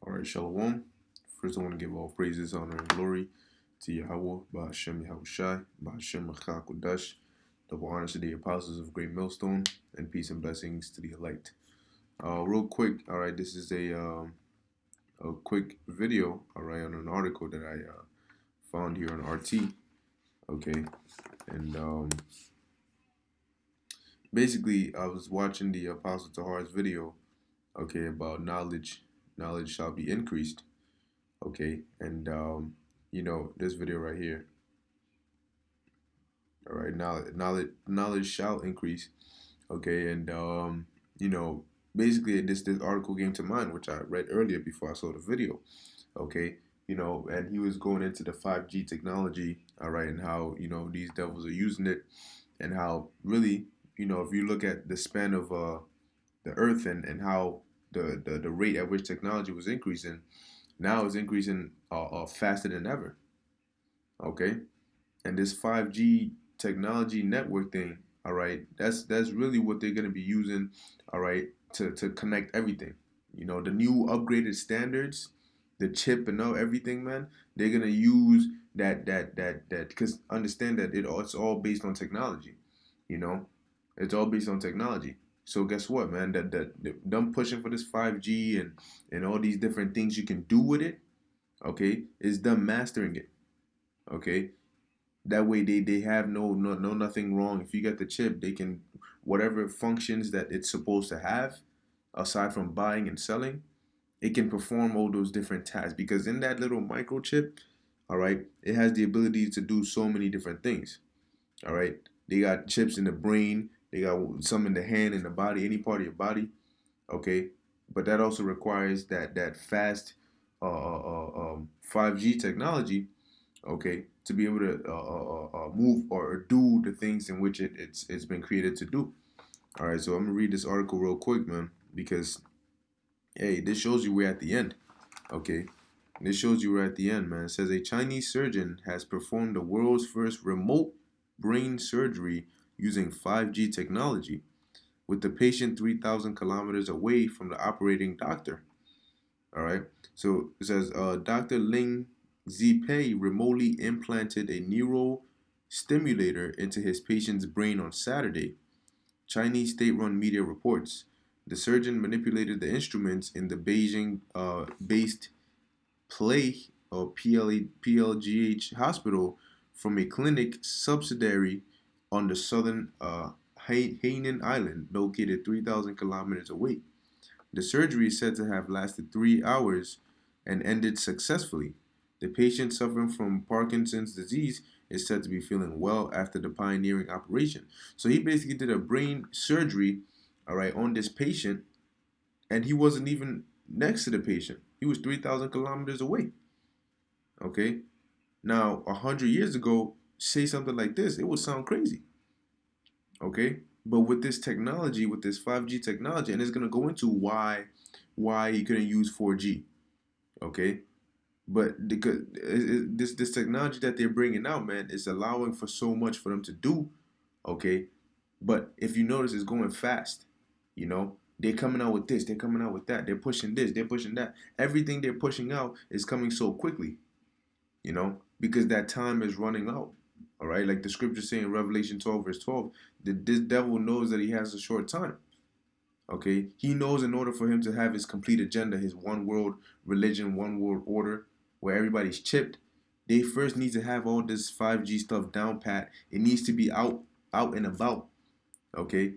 All right, Shalom. First, I want to give all praises, honor, and glory to Yahweh, Ba'ashem Yahushai, Ba'ashem Kodash. Double honors to the apostles of Great Millstone, and peace and blessings to the elect. Real quick, all right, this is a quick video, all right, on an article that I found here on RT, okay, and basically I was watching the Apostle Tahar's video, okay, about knowledge shall be increased. Okay, and this video right here. All right, knowledge shall increase. Okay, and basically this article came to mind, which I read earlier before I saw the video. Okay, and he was going into the 5G technology. All right, and how these devils are using it, and how really if you look at the span of the earth and how the rate at which technology was increasing, now it's increasing faster than ever. Okay, and this 5G technology network thing, all right, that's really what they're gonna be using, all right, to connect everything. The new upgraded standards, the chip and everything, man. They're gonna use that because understand that it's all based on technology. You know, it's all based on technology. So guess what, man? Them pushing for this 5G and all these different things you can do with it, okay, is them mastering it. Okay, that way they have no nothing wrong. If you get the chip, they can whatever functions that it's supposed to have, aside from buying and selling, it can perform all those different tasks because in that little microchip, all right, it has the ability to do so many different things. All right, they got chips in the brain, they got some in the hand, in the body, any part of your body. Okay, but that also requires that fast 5G technology, okay, to be able to move or do the things in which it's been created to do. All right, so I'm gonna read this article real quick, man, because hey, this shows you we're at the end. Okay, this shows you we're at the end, man. It says a Chinese surgeon has performed the world's first remote brain surgery using 5G technology, with the patient 3,000 kilometers away from the operating doctor. All right. So it says Dr. Ling Zipei remotely implanted a neural stimulator into his patient's brain on Saturday. Chinese state-run media reports. The surgeon manipulated the instruments in the Beijing-based Play or PLGH hospital from a clinic subsidiary on the southern Hainan Island, located 3,000 kilometers away. The surgery is said to have lasted 3 hours and ended successfully. The patient suffering from Parkinson's disease is said to be feeling well after the pioneering operation. So he basically did a brain surgery, all right, on this patient, and he wasn't even next to the patient. He was 3,000 kilometers away. Okay? Now, 100 years ago, say something like this, it would sound crazy. Okay? But with this technology, with this 5G technology, and it's going to go into why you couldn't use 4G. Okay? But because this technology that they're bringing out, man, is allowing for so much for them to do. Okay? But if you notice, it's going fast. They're coming out with this, they're coming out with that, they're pushing this, they're pushing that. Everything they're pushing out is coming so quickly, because that time is running out. All right, like the scripture saying in Revelation 12, verse 12, that this devil knows that he has a short time. Okay, he knows in order for him to have his complete agenda, his one world religion, one world order, where everybody's chipped, they first need to have all this 5G stuff down pat. It needs to be out and about. Okay,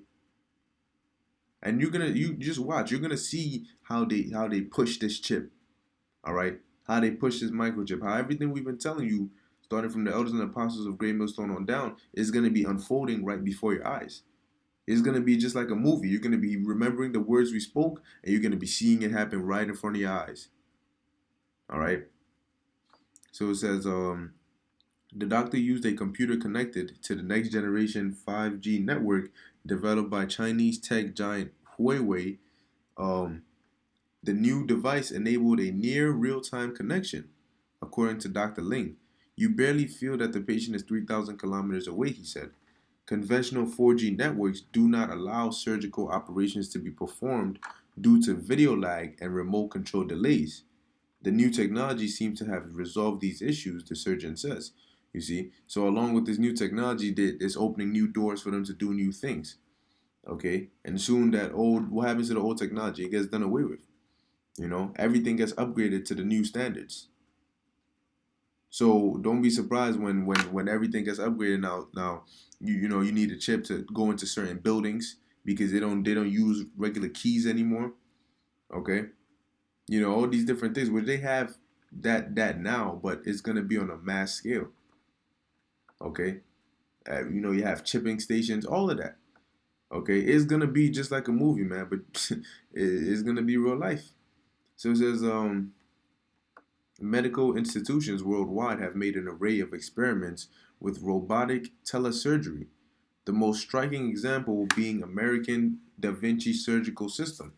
and you just watch. You're gonna see how they push this chip. All right, how they push this microchip. How everything we've been telling you, starting from the elders and apostles of Great Millstone on down, is gonna be unfolding right before your eyes. It's gonna be just like a movie. You're gonna be remembering the words we spoke, and you're gonna be seeing it happen right in front of your eyes. All right. So it says, the doctor used a computer connected to the next generation 5G network developed by Chinese tech giant Huawei. The new device enabled a near real-time connection, according to Dr. Ling. You barely feel that the patient is 3,000 kilometers away, he said. Conventional 4G networks do not allow surgical operations to be performed due to video lag and remote control delays. The new technology seems to have resolved these issues, the surgeon says. You see, so along with this new technology, it's opening new doors for them to do new things. Okay, and soon what happens to the old technology? It gets done away with. Everything gets upgraded to the new standards. So don't be surprised when everything gets upgraded now. Now you need a chip to go into certain buildings because they don't use regular keys anymore. Okay, all these different things where they have that now, but it's gonna be on a mass scale. Okay, you have chipping stations, all of that. Okay, it's gonna be just like a movie, man, but it's gonna be real life. So it says medical institutions worldwide have made an array of experiments with robotic telesurgery. The most striking example being American Da Vinci surgical system,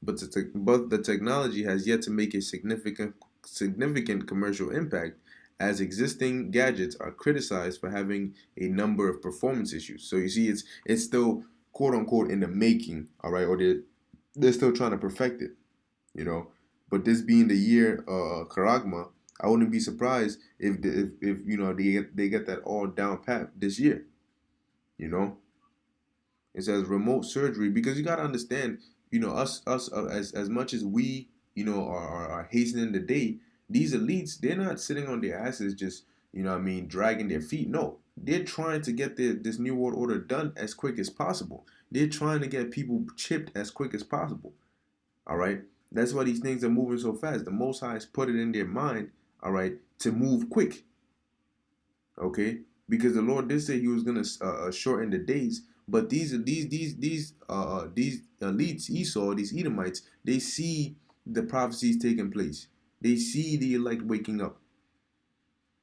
but the technology has yet to make a significant commercial impact, as existing gadgets are criticized for having a number of performance issues. So you see, it's still quote unquote in the making, all right, or they're still trying to perfect it, you know. But this being the year Karagma, I wouldn't be surprised if they get that all down pat this year, you know. It says remote surgery because you got to understand, us as much as we, are hastening the day. These elites, they're not sitting on their asses just, dragging their feet. No, they're trying to get this new world order done as quick as possible. They're trying to get people chipped as quick as possible. All right, that's why these things are moving so fast. The Most High has put it in their mind, all right, to move quick. Okay, because the Lord did say He was gonna shorten the days, but these elites, Esau, these Edomites, they see the prophecies taking place. They see the elect waking up,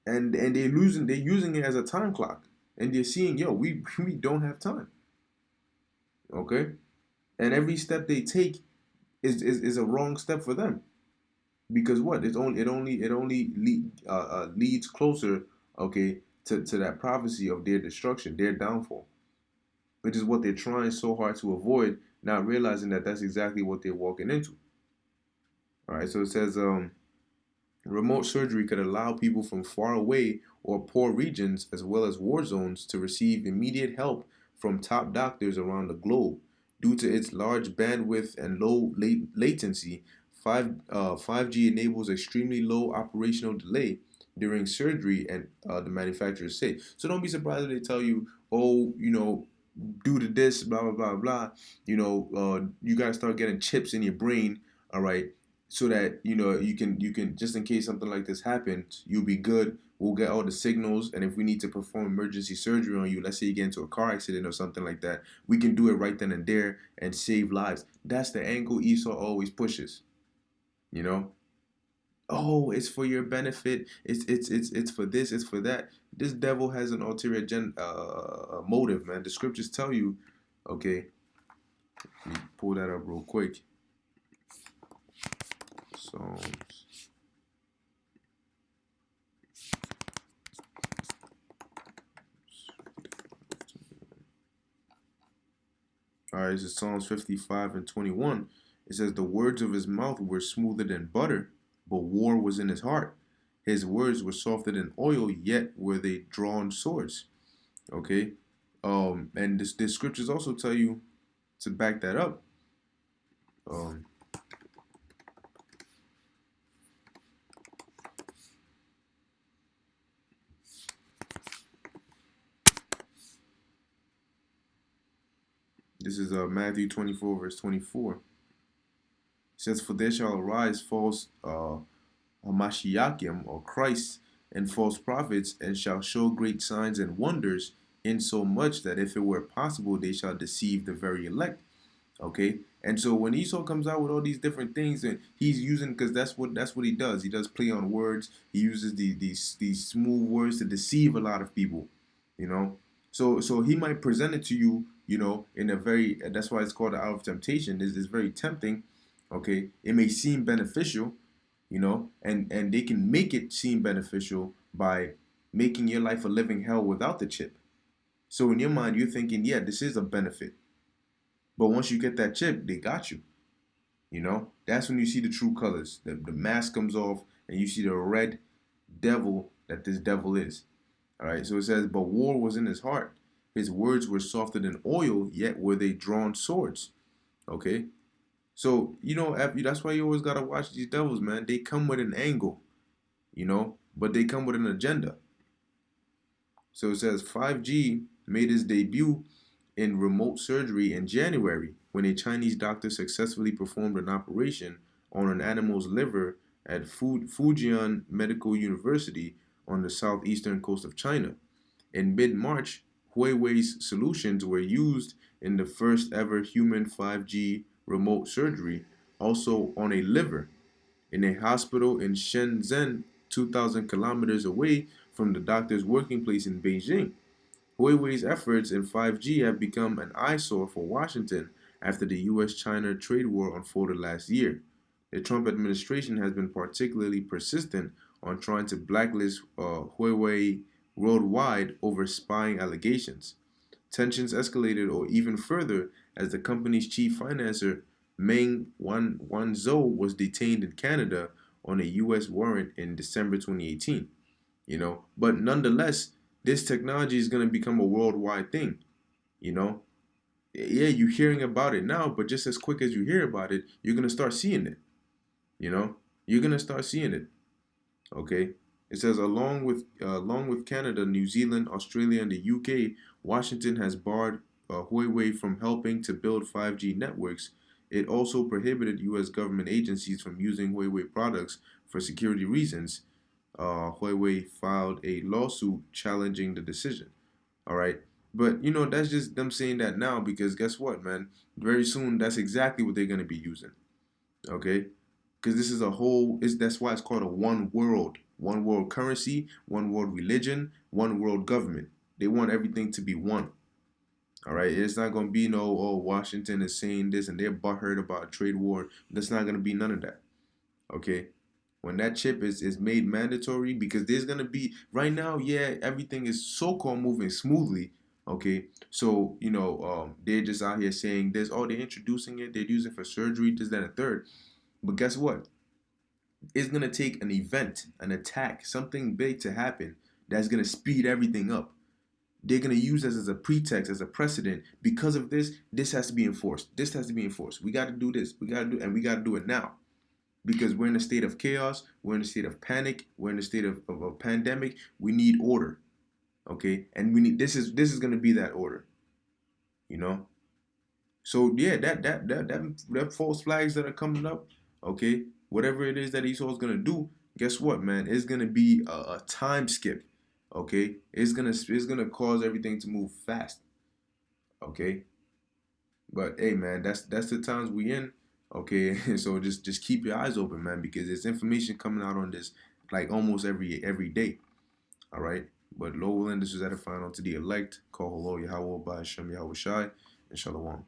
and they're using it as a time clock, and they're seeing, yo, we don't have time. Okay, and every step they take is a wrong step for them because what it only leads closer, okay, to that prophecy of their destruction, their downfall, which is what they're trying so hard to avoid, not realizing that that's exactly what they're walking into. All right, so it says remote surgery could allow people from far away or poor regions as well as war zones to receive immediate help from top doctors around the globe. Due to its large bandwidth and low latency, 5G enables extremely low operational delay during surgery, and the manufacturers say. So don't be surprised if they tell you, oh, due to this, blah, blah, blah, blah, you got to start getting chips in your brain, all right, so that you can just in case something like this happens, you'll be good. We'll get all the signals, and if we need to perform emergency surgery on you, let's say you get into a car accident or something like that, we can do it right then and there and save lives. That's the angle Esau always pushes. You know, oh, it's for your benefit. It's for this. It's for that. This devil has an ulterior motive, man. The scriptures tell you. Okay, let me pull that up real quick. Psalms. All right, this is Psalms 55 and 21. It says, the words of his mouth were smoother than butter, but war was in his heart. His words were softer than oil, yet were they drawn swords. Okay? And this scriptures also tell you to back that up. Um, this is Matthew 24, verse 24. It says, for there shall arise false Hamashiachim, or Christ, and false prophets, and shall show great signs and wonders, insomuch that if it were possible, they shall deceive the very elect. Okay, and so when Esau comes out with all these different things, and he's using, because that's what he does. He does play on words. He uses these smooth words to deceive a lot of people. You know, so he might present it to you. In a very, that's why it's called the hour of temptation. Is very tempting. Okay, it may seem beneficial, and they can make it seem beneficial by making your life a living hell without the chip. So in your mind, you're thinking, yeah, this is a benefit. But once you get that chip, they got you. You know, that's when you see the true colors. The mask comes off, and you see the red devil that this devil is. All right. So it says, but war was in his heart. His words were softer than oil, yet were they drawn swords. Okay. So that's why you always gotta watch these devils, man. They come with an angle, but they come with an agenda. So it says 5G made its debut in remote surgery in January when a Chinese doctor successfully performed an operation on an animal's liver at Fujian Medical University on the southeastern coast of China. In mid March, Huawei's solutions were used in the first ever human 5G remote surgery, also on a liver, in a hospital in Shenzhen, 2,000 kilometers away from the doctor's working place in Beijing. Huawei's efforts in 5G have become an eyesore for Washington after the US China trade war unfolded last year. The Trump administration has been particularly persistent on trying to blacklist Huawei worldwide over spying allegations. Tensions escalated or even further as the company's chief financier Meng Wanzhou was detained in Canada on a US warrant in December 2018. But nonetheless, this technology is going to become a worldwide thing. You know, yeah, you're hearing about it now, but just as quick as you hear about it, you're going to start seeing it. You're going to start seeing it. Okay. It says along with Canada, New Zealand, Australia, and the UK, Washington has barred Huawei from helping to build 5G networks. It also prohibited U.S. government agencies from using Huawei products for security reasons. Huawei filed a lawsuit challenging the decision. All right, but that's just them saying that now because guess what, man? Very soon, that's exactly what they're gonna be using. Okay, because this is a whole. That's why it's called a one world currency, one world religion, one world government. They want everything to be one. All right, it's not gonna be no, oh, Washington is saying this and they're butthurt about a trade war. That's not gonna be none of that. Okay, when that chip is made mandatory, because there's gonna be right now, yeah, everything is so-called moving smoothly. Okay, so they're just out here saying this, oh, they're introducing it, they're using it for surgery, this, that, and a third. But guess what? It's gonna take an event, an attack, something big to happen that's gonna speed everything up. They're gonna use this as a pretext, as a precedent. Because of this, this has to be enforced. This has to be enforced. We got to do this. And we got to do it now because we're in a state of chaos. We're in a state of panic. We're in a state of a pandemic. We need order, okay? And we need this is gonna be that order, you know. So yeah, that false flags that are coming up, okay. Whatever it is that Esau's gonna do, guess what, man? It's gonna be a time skip, okay. It's gonna cause everything to move fast, okay. But hey, man, that's the times we in. Okay, so just keep your eyes open, man, because there's information coming out on this like almost every day. All right. But Lowell, this is edifying unto the elect. Call hello Yahweh by Hashem Yahweh Shai and Shalom.